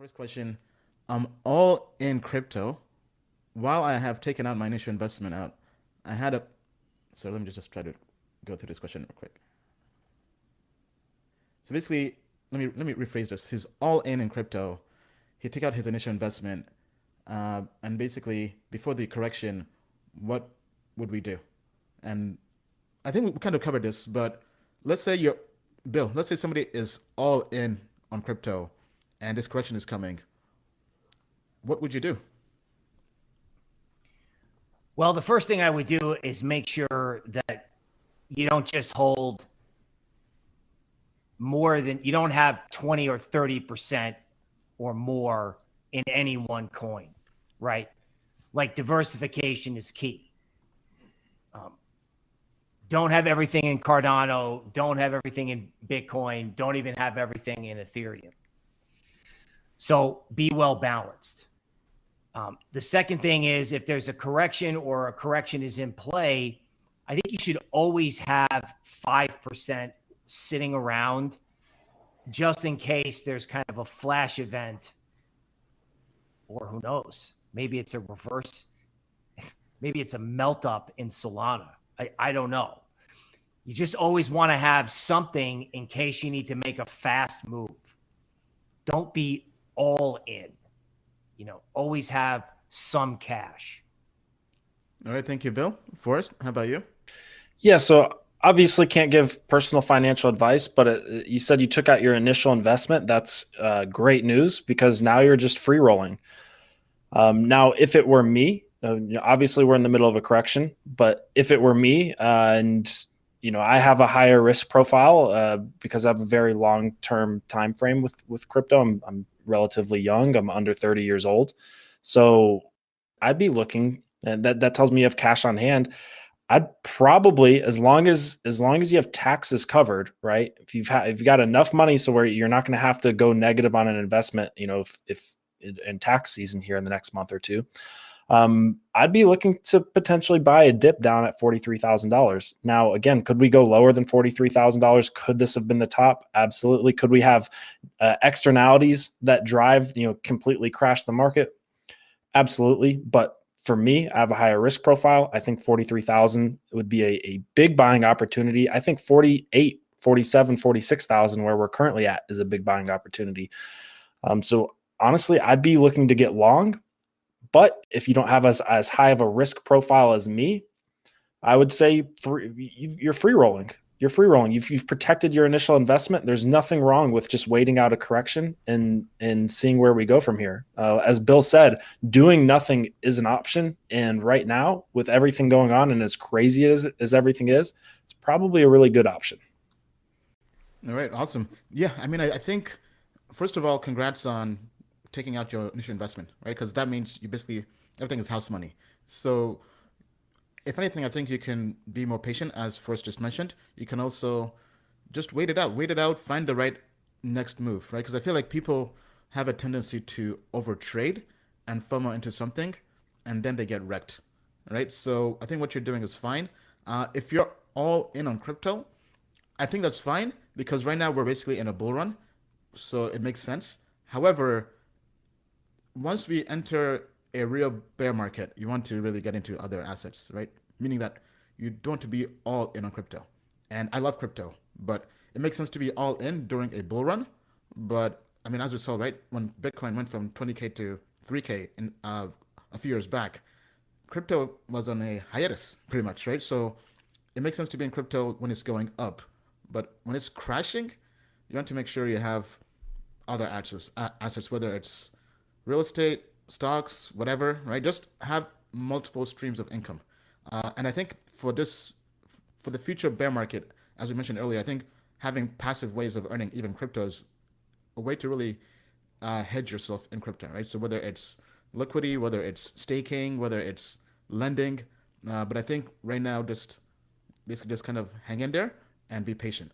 First question. I'm all in crypto. While I have taken out my initial investment out, I had a. So let me just try to go through this question real quick. So basically, let me rephrase this. He's all in crypto. He took out his initial investment, and basically before the correction, what would we do? And I think we kind of covered this, but let's say you're Bill. Let's say somebody is all in on crypto, and this correction is coming. What would you do? Well, the first thing I would do is make sure that you don't just hold more than, you don't have 20 or 30% or more in any one coin, right? Like diversification is key. Don't have everything in Cardano. Don't have everything in Bitcoin. Don't even have everything in Ethereum. So be well balanced. The second thing is, if there's a correction or a correction is in play, I think you should always have 5% sitting around just in case there's kind of a flash event, or who knows, maybe it's a reverse, maybe it's a melt up in Solana. I don't know. You just always want to have something in case you need to make a fast move. Don't be all in. Always have some cash. All right. Thank you, Bill. Forrest, how about you? Yeah. So obviously can't give personal financial advice, but you said you took out your initial investment. That's great news, because now you're just free rolling. Now, if it were me, obviously we're in the middle of a correction, but if it were me and I have a higher risk profile because I have a very long-term time frame with crypto. I'm relatively young. I'm under 30 years old. So I'd be looking, and that tells me you have cash on hand. I'd probably, as long as you have taxes covered, right? If you've got enough money so where you're not going to have to go negative on an investment, if in tax season here in the next month or two, I'd be looking to potentially buy a dip down at $43,000. Now, again, could we go lower than $43,000? Could this have been the top? Absolutely. Could we have externalities that drive, completely crash the market? Absolutely. But for me, I have a higher risk profile. I think 43,000 would be a big buying opportunity. I think 48, 47, 46,000 where we're currently at is a big buying opportunity. So honestly, I'd be looking to get long. But if you don't have as high of a risk profile as me, I would say you're free rolling. You're free rolling. You've protected your initial investment. There's nothing wrong with just waiting out a correction and seeing where we go from here. As Bill said, doing nothing is an option. And right now, with everything going on and as crazy as everything is, it's probably a really good option. All right. Awesome. Yeah. I think, first of all, congrats on taking out your initial investment, right? Because that means you basically, everything is house money. So if anything, I think you can be more patient, as Forrest just mentioned. You can also just wait it out, find the right next move, right? Because I feel like people have a tendency to overtrade and FOMO into something, and then they get wrecked, right? So I think what you're doing is fine. If you're all in on crypto, I think that's fine, because right now we're basically in a bull run, so it makes sense. However, once we enter a real bear market, you want to really get into other assets, right? Meaning that you don't want to be all in on crypto. And I love crypto, but it makes sense to be all in during a bull run. But as we saw, right, when Bitcoin went from 20K to 3K in a few years back, crypto was on a hiatus pretty much, right? So it makes sense to be in crypto when it's going up. But when it's crashing, you want to make sure you have other assets, whether it's real estate, stocks, whatever, right? Just have multiple streams of income. And I think for the future bear market, as we mentioned earlier, I think having passive ways of earning even crypto is a way to really hedge yourself in crypto, right? So whether it's liquidity, whether it's staking, whether it's lending, but I think right now basically just kind of hang in there and be patient.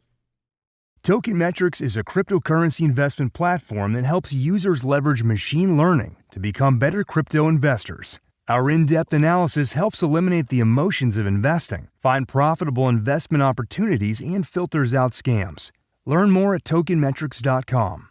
Token Metrics is a cryptocurrency investment platform that helps users leverage machine learning to become better crypto investors. Our in-depth analysis helps eliminate the emotions of investing, find profitable investment opportunities, and filters out scams. Learn more at tokenmetrics.com.